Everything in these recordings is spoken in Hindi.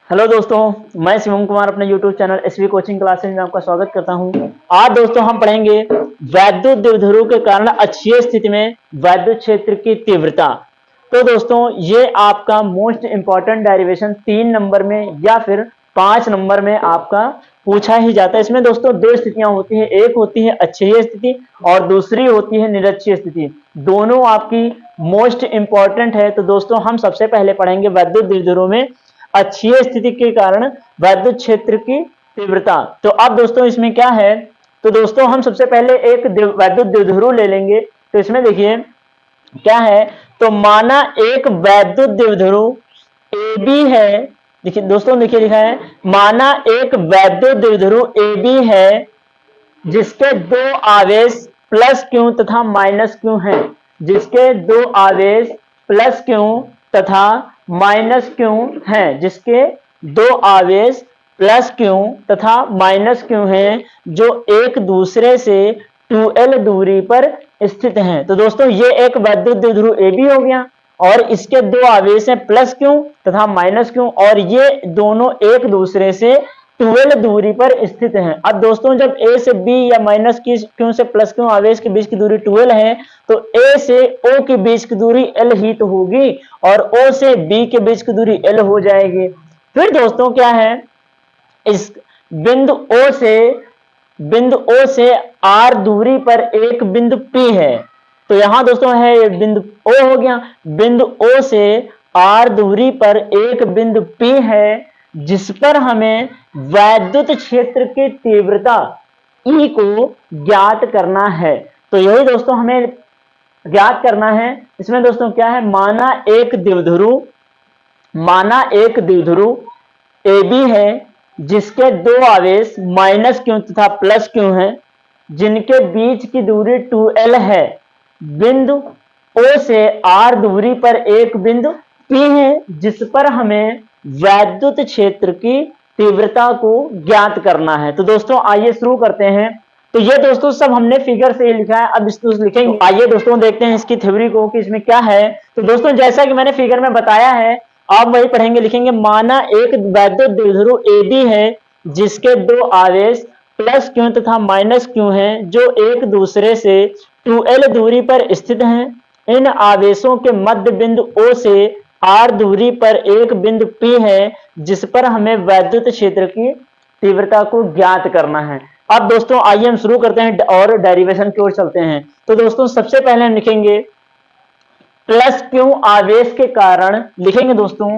हेलो दोस्तों, मैं शिवम कुमार अपने YouTube channel SV coaching classes में आपका स्वागत करता हूं। आज दोस्तों हम पढ़ेंगे वैद्युत द्विध्रुव के कारण अक्षीय स्थिति में वैद्युत क्षेत्र की तीव्रता। तो दोस्तों ये आपका मोस्ट इंपॉर्टेंट डेरिवेशन 3 नंबर में या फिर 5 नंबर में आपका पूछा ही जाता है। इसमें दोस्तों दो स्थितियां होती है, एक होती है अक्षीय स्थिति और दूसरी होती है निरक्षीय स्थिति। दोनों आपकी मोस्ट इंपॉर्टेंट है। तो दोस्तों हम सबसे पहले पढ़ेंगे वैद्युत द्विध्रुव में अक्षीय स्थिति के कारण वैद्युत क्षेत्र की तीव्रता। तो अब दोस्तों इसमें क्या है, तो दोस्तों हम सबसे पहले एक वैद्युत द्विध्रुव ले लेंगे। तो इसमें देखिए क्या है, तो माना एक वैद्युत द्विध्रुव ए बी है। देखिए दोस्तों, देखिए लिखा है माना एक वैद्युत द्विध्रुव ए बी है जिसके दो आवेश प्लस क्यू तथा माइनस क्यू हैं। जिसके दो आवेश प्लस क्यू तथा माइनस क्यू हैं। जिसके दो आवेश प्लस क्यू तथा माइनस क्यू हैं जो एक दूसरे से 2l दूरी पर स्थित हैं। तो दोस्तों ये एक वैद्युत द्विध्रुव ए बी हो गया और इसके दो आवेश हैं प्लस क्यू तथा माइनस क्यू और ये दोनों एक दूसरे से 12 दूरी पर स्थित हैं। अब दोस्तों जब ए से बी या माइनस क्यू से प्लस क्यू आवेश के बीच की दूरी 12 है तो ए से ओ के बीच की दूरी एल ही तो होगी और ओ से बी के बीच की दूरी एल हो जाएगी। फिर दोस्तों क्या है, इस बिंदु ओ से आर दूरी पर एक बिंदु पी है। तो यहां दोस्तों है ये बिंदु ओ हो गया। बिंदु ओ से आर दूरी पर एक बिंदु पी है जिस पर हमें वैद्युत क्षेत्र की तीव्रता E को ज्ञात करना है। तो यही दोस्तों हमें ज्ञात करना है। इसमें दोस्तों क्या है, माना एक द्विध्रुव ए बी है जिसके दो आवेश माइनस क्यू तथा प्लस क्यू हैं जिनके बीच की दूरी 2l है। बिंदु O से R दूरी पर एक बिंदु P है जिस पर हमें वैद्युत क्षेत्र की तीव्रता को ज्ञात करना है। तो दोस्तों आइए शुरू करते हैं। तो ये दोस्तों सब हमने फिगर से ही लिखा है, अब इसको लिखेंगे। आइए दोस्तों देखते हैं इसकी थ्योरी को कि इसमें क्या है। तो दोस्तों जैसा कि मैंने फिगर में बताया है आप वही पढ़ेंगे, लिखेंगे माना एक वैद्युत द्विध्रुव ए बी है जिसके दो आवेश प्लस क्यू तथा माइनस क्यू हैं जो एक दूसरे से 2l दूरी पर स्थित हैं। इन आवेशों के मध्य बिंदु O से R दूरी पर एक बिंदु P है जिस पर हमें वैद्युत क्षेत्र की तीव्रता को ज्ञात करना है। अब दोस्तों आइए हम शुरू करते हैं और डेरिवेशन की ओर चलते हैं। तो दोस्तों सबसे पहले हम लिखेंगे प्लस क्यू आवेश के कारण, लिखेंगे दोस्तों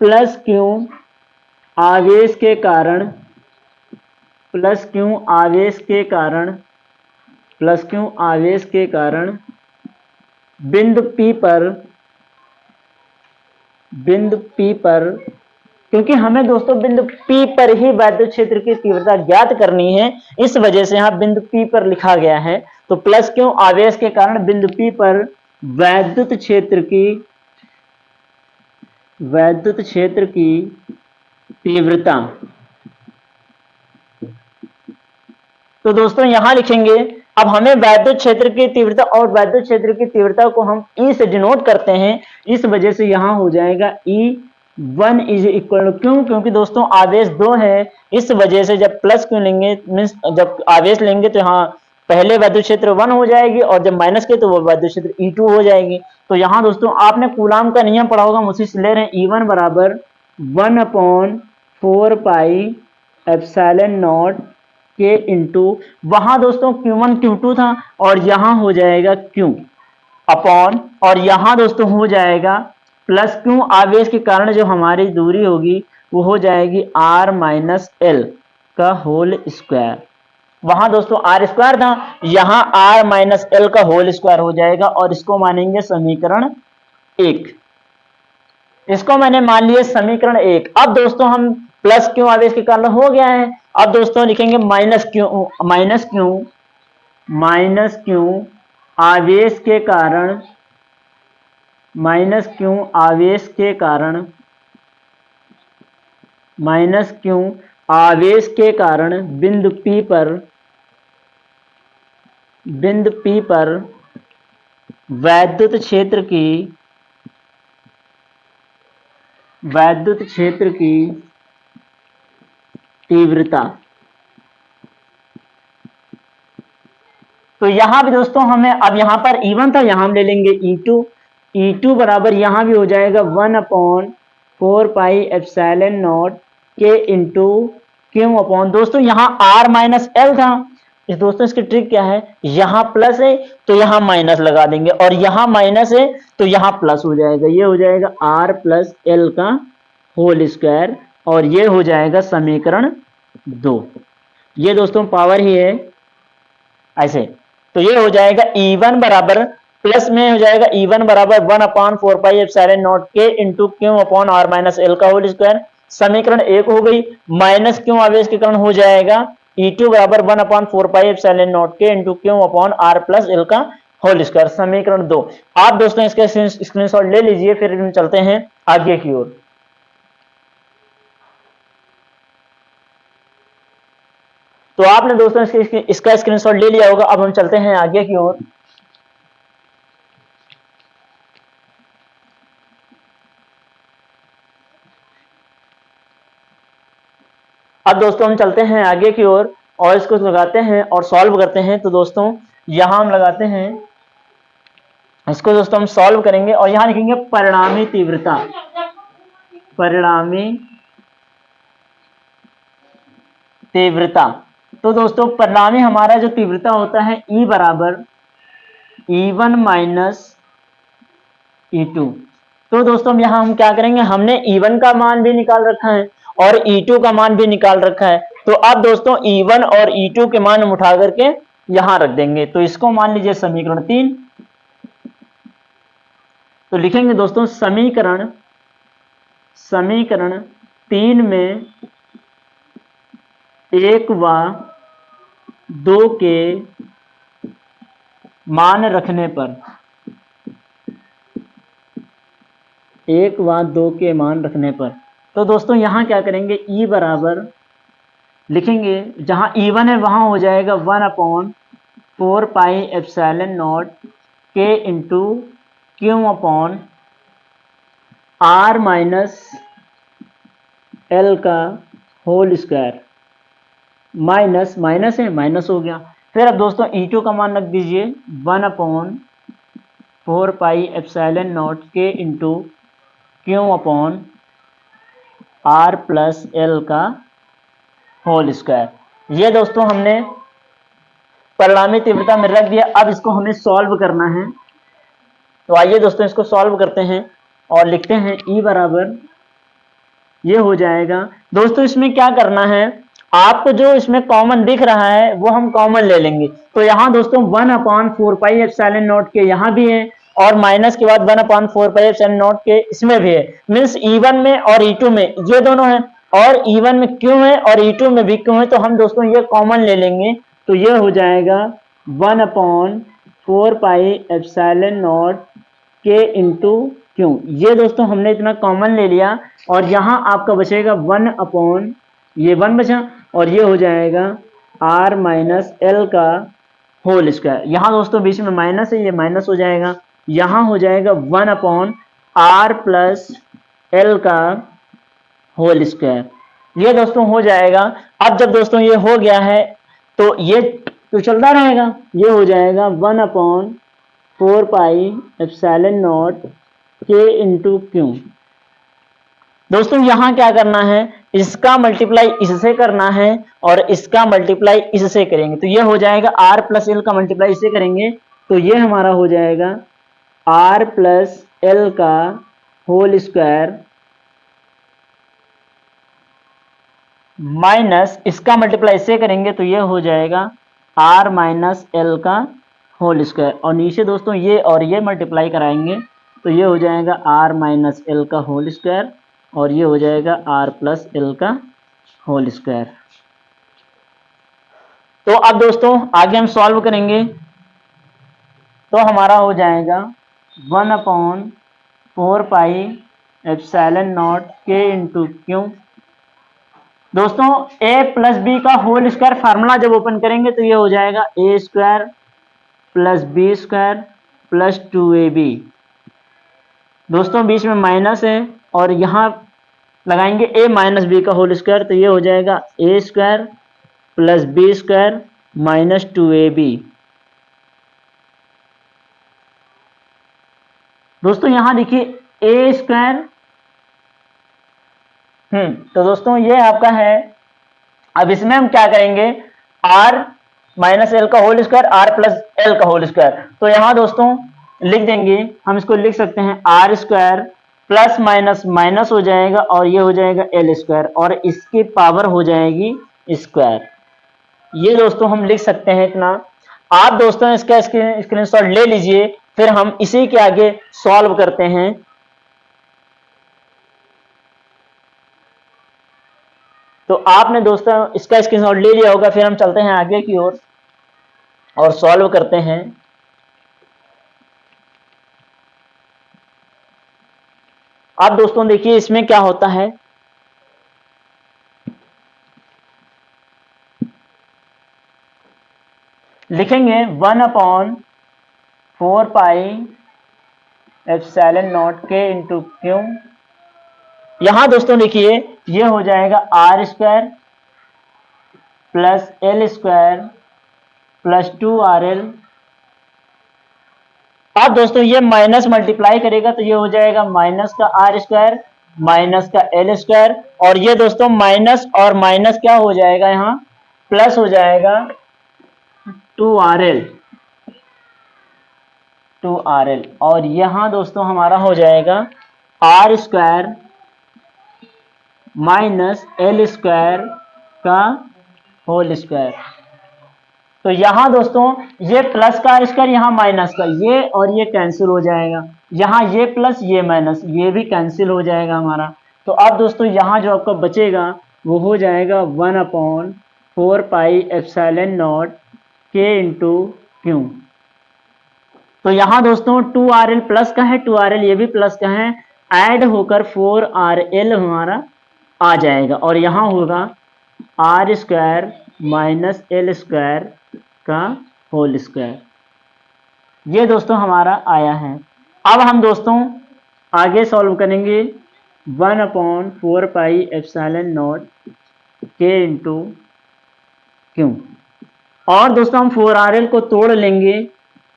प्लस क्यू आवेश के कारण, प्लस क्यू आवेश के कारण, प्लस क्यू आवेश के कारण बिंदु P पर, क्योंकि हमें दोस्तों बिंदु P पर ही वैद्युत क्षेत्र की तीव्रता ज्ञात करनी है, इस वजह से यहां बिंदु P पर लिखा गया है। तो प्लस क्यू आवेश के कारण बिंदु P पर वैद्युत क्षेत्र की तीव्रता। तो दोस्तों यहां लिखेंगे, अब हमें वैद्युत क्षेत्र की तीव्रता और वैद्युत क्षेत्र की तीव्रता को हम E से डिनोट करते हैं, इस वजह से यहां हो जाएगा E1 is equal to Q, क्योंकि दोस्तों आवेश 2 है, इस वजह से जब प्लस क्यू लेंगे मीन्स जब आवेश लेंगे तो यहाँ पहले वैद्युत क्षेत्र 1 हो जाएगी और जब माइनस के तो वो वैद्युत क्षेत्र E2 हो जाएगी। तो यहाँ दोस्तों आपने कूलाम का नियम पढ़ा होगा, उसी से ले रहे हैं। E1 बराबर 1/4 पाई एप्सिलॉन नॉट के इंटू, वहां दोस्तों Q1 Q2 था और यहां हो जाएगा Q अपॉन, और यहां दोस्तों हो जाएगा प्लस क्यू आवेश के कारण जो हमारी दूरी होगी वो हो जाएगी R माइनस एल का होल स्क्वायर। वहां दोस्तों R स्क्वायर था, यहां R माइनस एल का होल स्क्वायर हो जाएगा और इसको मानेंगे समीकरण 1। इसको मैंने मान लिया समीकरण 1। अब दोस्तों हम प्लस क्यू आवेश के कारण हो गया है, अब दोस्तों लिखेंगे माइनस क्यू आवेश के कारण, माइनस क्यू आवेश के कारण, माइनस क्यू आवेश के कारण बिंदु P पर वैद्युत क्षेत्र की तीव्रता। तो यहां भी दोस्तों हमें अब यहां पर E1 था, यहां हम ले लेंगे E2। E2 बराबर यहां भी हो जाएगा 1/4πε0 के इंटू क्यू अपॉन, दोस्तों यहां R माइनस एल था। इस दोस्तों इसकी ट्रिक क्या है, यहां प्लस है तो यहां माइनस लगा देंगे, और यहां माइनस है तो यहां प्लस हो जाएगा। ये हो जाएगा R प्लस एल का होल स्क्वायर, और ये हो जाएगा समीकरण 2। ये दोस्तों पावर ही है ऐसे। तो ये हो जाएगा E1 बराबर, प्लस में हो जाएगा E1 बराबर 1/4πε0 के into Q upon R minus L का होल स्क्वायर। समीकरण 1 हो गई, माइनस क्यू आवेश के कारण हो जाएगा E2 बराबर 1/4πε0 के into Q upon R plus L का होल स्क्वायर। समीकरण 2। आप दोस्तों इसके स्क्रीनशॉट ले लीजिए, फिर हम चलते हैं आगे की ओर। तो आपने दोस्तों इसका स्क्रीनशॉट ले लिया होगा। अब हम चलते हैं आगे की ओर। अब दोस्तों हम चलते हैं आगे की ओर और इसको लगाते हैं और सॉल्व करते हैं। तो दोस्तों यहां हम लगाते हैं, इसको दोस्तों हम सॉल्व करेंगे और यहां लिखेंगे परिणामी तीव्रता। परिणामी तीव्रता। तो दोस्तों परिणामी हमारा जो तीव्रता होता है E बराबर E1 माइनस E2। तो दोस्तों यहां हम क्या करेंगे, हमने E1 का मान भी निकाल रखा है और E2 का मान भी निकाल रखा है। तो अब दोस्तों E1 और E2 के मान हम उठा करके यहां रख देंगे। तो इसको मान लीजिए समीकरण 3। तो लिखेंगे दोस्तों समीकरण 3 में 1 व 2 के मान रखने पर, 1 व 2 के मान रखने पर, तो दोस्तों यहां क्या करेंगे, E बराबर लिखेंगे, जहां E1 है वहां हो जाएगा 1/4πε0 के into Q upon R minus L का होल स्क्वायर। माइनस माइनस है, माइनस हो गया। फिर अब दोस्तों E2 का मान रख दीजिए 1/4πε0 के into Q upon R plus L का होल स्क्वायर। ये दोस्तों हमने परिणामी तीव्रता में रख दिया। अब इसको हमें सॉल्व करना है। तो आइए दोस्तों इसको सॉल्व करते हैं और लिखते हैं E बराबर, ये हो जाएगा दोस्तों, इसमें क्या करना है, आपको जो इसमें कॉमन दिख रहा है वो हम कॉमन ले लेंगे। तो यहाँ दोस्तों 1/4πε0 के यहाँ भी है और माइनस के बाद 1/4πε0 के इसमें भी है। मीन्स E1 में और E2 में ये दोनों है, और E1 में क्यों है और E2 में भी क्यों है। तो हम दोस्तों ये कॉमन ले लेंगे। तो ये हो जाएगा 1/4πε0 के इंटू क्यों। ये दोस्तों हमने इतना कॉमन ले लिया और यहाँ आपका बचेगा 1/, ये 1 बचा, और ये हो जाएगा R माइनस एल का होल स्क्वायर। यहाँ दोस्तों बीच में माइनस है, ये माइनस हो जाएगा। यहाँ हो जाएगा 1/R प्लस एल का होल स्क्वायर। ये दोस्तों हो जाएगा। अब जब दोस्तों ये हो गया है तो ये तो चलता रहेगा। ये हो जाएगा 1/4πε0 के इंटू क्यू। दोस्तों यहां क्या करना है, इसका मल्टीप्लाई इससे करना है और इसका मल्टीप्लाई इससे करेंगे। तो ये हो जाएगा R प्लस एल का मल्टीप्लाई इससे करेंगे तो ये हमारा हो जाएगा R प्लस एल का होल स्क्वायर माइनस इसका मल्टीप्लाई इससे करेंगे तो ये हो जाएगा R माइनस एल का होल स्क्वायर, और नीचे दोस्तों ये और ये मल्टीप्लाई कराएंगे तो ये हो जाएगा R माइनस एल का होल स्क्वायर, और ये हो जाएगा R प्लस एल का होल स्क्वायर। तो अब दोस्तों आगे हम सॉल्व करेंगे। तो हमारा हो जाएगा 1/4πε0 के इंटू क्यू। दोस्तों a प्लस बी का होल स्क्वायर फार्मूला जब ओपन करेंगे तो ये हो जाएगा a square plus B square plus 2ab। दोस्तों बीच में माइनस है और यहाँ लगाएंगे a माइनस बी का होल स्क्वायर, तो ये हो जाएगा a square plus B square minus 2ab। दोस्तों यहां देखिए a स्क्वायर, तो दोस्तों ये आपका है। अब इसमें हम क्या करेंगे, r माइनस एल का whole square, r plus L का होल स्क्वायर, तो यहां दोस्तों लिख देंगे, हम इसको लिख सकते हैं R square plus minus minus हो जाएगा और ये हो जाएगा एल स्क्वायर और इसकी पावर हो जाएगी स्क्वायर। ये दोस्तों हम लिख सकते हैं इतना। आप दोस्तों इसका स्क्रीनशॉट ले लीजिए, फिर हम इसी के आगे सॉल्व करते हैं। तो आपने दोस्तों इसका स्क्रीनशॉट ले लिया होगा, फिर हम चलते हैं आगे की ओर और सॉल्व करते हैं। आप दोस्तों देखिए इसमें क्या होता है, लिखेंगे 1/4 पाई एप्सिलॉन नॉट के इंटू क्यू। यहां दोस्तों देखिए ये हो जाएगा R square plus L square plus 2RL। अब दोस्तों ये माइनस मल्टीप्लाई करेगा तो ये हो जाएगा माइनस का आर स्क्वायर माइनस का एल स्क्वायर, और ये दोस्तों माइनस और माइनस क्या हो जाएगा, यहाँ प्लस हो जाएगा 2RL, और यहां दोस्तों हमारा हो जाएगा R square minus L square का होल स्क्वायर। तो यहां दोस्तों ये प्लस का स्क्वायर, यहां माइनस का, ये और ये कैंसिल हो जाएगा, यहां ये प्लस ये माइनस, ये भी कैंसिल हो जाएगा हमारा। तो अब दोस्तों यहां जो आपका बचेगा वो हो जाएगा 1/4 पाई एप्सिलॉन नॉट के इंटू क्यू। तो यहां दोस्तों 2RL प्लस का है, 2RL ये भी प्लस का है, ऐड होकर 4RL हमारा आ जाएगा और यहां होगा R square minus L square का होल स्क्वायर। ये दोस्तों हमारा आया है। अब हम दोस्तों आगे सॉल्व करेंगे 1/4 पाई एप्सिलॉन नॉट के इंटू क्यू, और दोस्तों हम 4RL को तोड़ लेंगे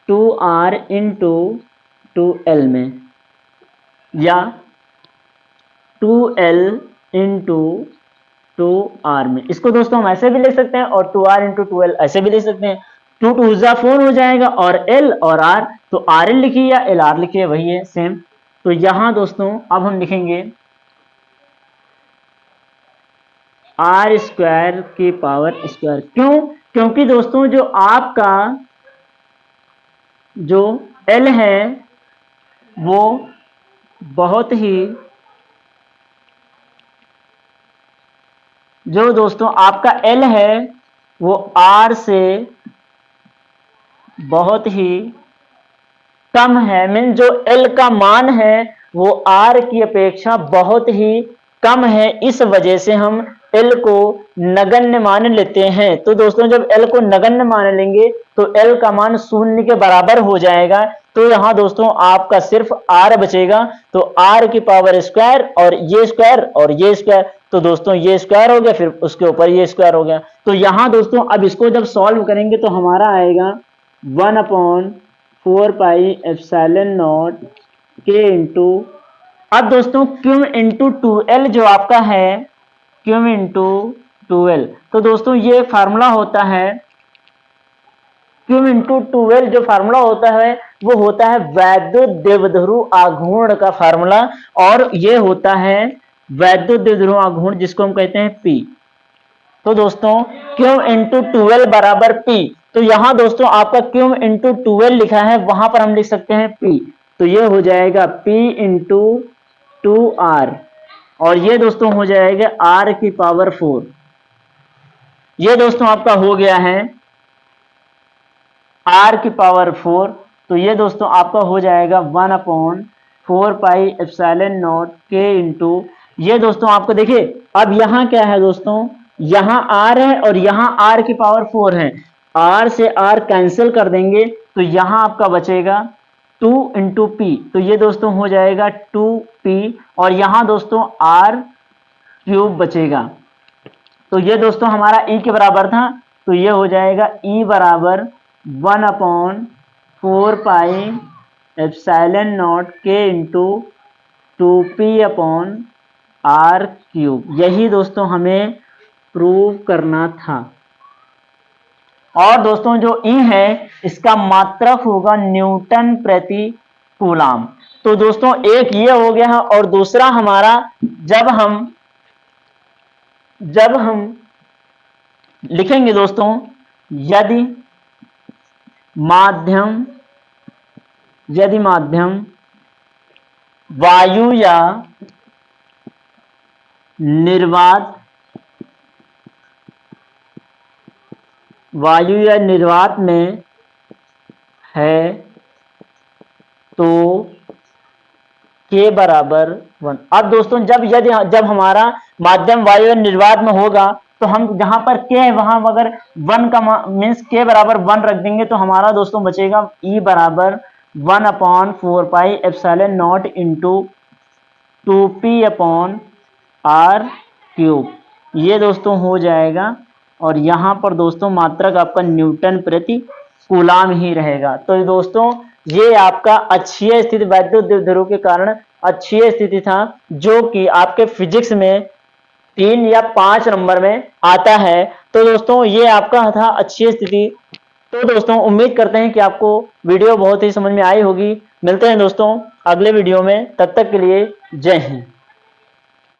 2R इंटू 2L में, या 2L इंटू 2R में। इसको दोस्तों हम ऐसे भी लिख सकते हैं और 2R इंटू 2L ऐसे भी लिख सकते हैं। 2 2 4 हो जाएगा और L और R, तो RL लिखिए या LR लिखिए, वही है सेम। तो यहां दोस्तों अब हम लिखेंगे R स्क्वायर की पावर स्क्वायर। क्यों? क्योंकि दोस्तों जो आपका जो L है वो बहुत ही, जो दोस्तों आपका L है वो R से बहुत ही कम है, मीन जो L का मान है वो R की अपेक्षा बहुत ही कम है। इस वजह से हम L को नगण्य मान लेते हैं। तो दोस्तों जब L को नगण्य मान लेंगे तो L का मान 0 के बराबर हो जाएगा। तो यहां दोस्तों आपका सिर्फ R बचेगा, तो R की पावर स्क्वायर और ये स्क्वायर और ये स्क्वायर, तो दोस्तों ये स्क्वायर हो गया, फिर उसके ऊपर ये स्क्वायर हो गया। तो यहां दोस्तों अब इसको जब सॉल्व करेंगे तो हमारा आएगा 1/4 पाई एप्सिलॉन नॉट के इंटू, अब दोस्तों क्यू इंटू 2L जो आपका है, क्यू इंटू 2L, तो दोस्तों ये फार्मूला होता है, क्यू इंटू 2L जो फार्मूला होता है वो होता है वैद्युत द्विध्रुव आघूर्ण का फार्मूला, और ये होता है वैद्युत द्विध्रुव आघूर्ण जिसको हम कहते हैं P। तो दोस्तों Q इंटू 2L बराबर P, तो यहां दोस्तों आपका Q इंटू 2L लिखा है, वहां पर हम लिख सकते हैं P, तो ये हो जाएगा P इंटू 2R, और ये दोस्तों हो जाएगा R की पावर 4। ये दोस्तों आपका हो गया है R की पावर 4, तो ये दोस्तों आपका हो जाएगा 1/4 पाई एप्सिलॉन नॉट के इंटू, ये दोस्तों आपको देखिए अब यहां क्या है दोस्तों, यहां R है और यहां R की पावर 4 है, R से R कैंसिल कर देंगे तो यहां आपका बचेगा 2 इंटू P, तो ये दोस्तों हो जाएगा 2P, और यहां दोस्तों R क्यूब बचेगा। तो ये दोस्तों हमारा ई के बराबर था, तो ये हो जाएगा ई बराबर 1/4 पाई एप्सिलॉन नॉट के इंटू 2p/r³। यही दोस्तों हमें प्रूव करना था। और दोस्तों जो ई है इसका मात्रक होगा न्यूटन प्रति कूलाम। तो दोस्तों एक ये हो गया है, और दूसरा हमारा जब हम लिखेंगे दोस्तों, यदि माध्यम वायु या निर्वात में है तो के बराबर 1। अब दोस्तों जब हमारा माध्यम वायु या निर्वात में होगा तो हम जहां पर के है वहां अगर 1 का मीन्स के बराबर 1 रख देंगे तो हमारा दोस्तों बचेगा ई बराबर 1/4 pi epsilon not into 2p/r³। ये दोस्तों हो जाएगा, और यहां पर दोस्तों मात्रक आपका न्यूटन प्रति कूलाम ही रहेगा। तो दोस्तों ये आपका अक्षीय स्थिति वैद्युत द्विध्रुव के कारण अक्षीय स्थिति था, जो कि आपके फिजिक्स में 3 या 5 नंबर में आता है। तो दोस्तों ये आपका था अक्षीय स्थिति। तो दोस्तों उम्मीद करते हैं कि आपको वीडियो बहुत ही समझ में आई होगी। मिलते हैं दोस्तों अगले वीडियो में, तब तक के लिए जय हिंद।